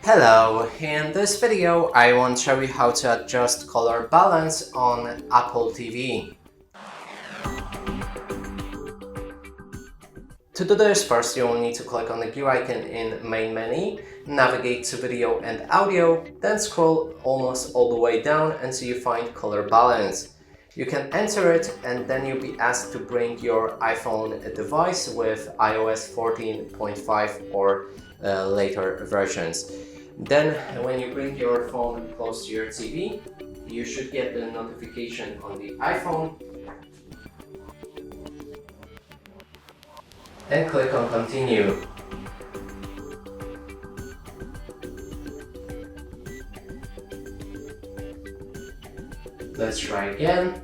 Hello, in this video I want to show you how to adjust color balance on Apple TV. To do this, first you will need to click on the gear icon in main menu, navigate to video and audio, then scroll almost all the way down until you find color balance. You can enter it and then you'll be asked to bring your iPhone device with iOS 14.5 or later versions. Then when you bring your phone close to your TV, you should get the notification on the iPhone and click on continue. Let's try again.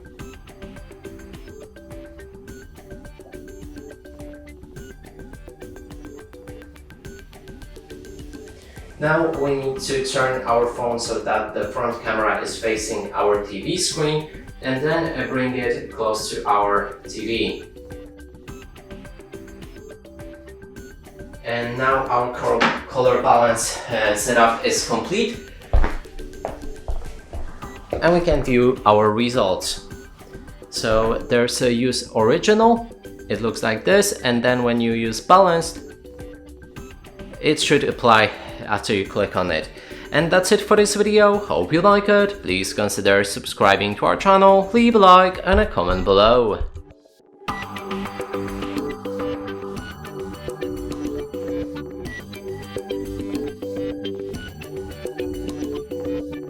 Now we need to turn our phone so that the front camera is facing our TV screen and then bring it close to our TV. And now our color balance setup is complete and we can view our results. So there's a use original, it looks like this, and then when you use balanced, it should apply after you click on it. And that's it for this video. Hope you like it. Please consider subscribing to our channel, leave a like and a comment below.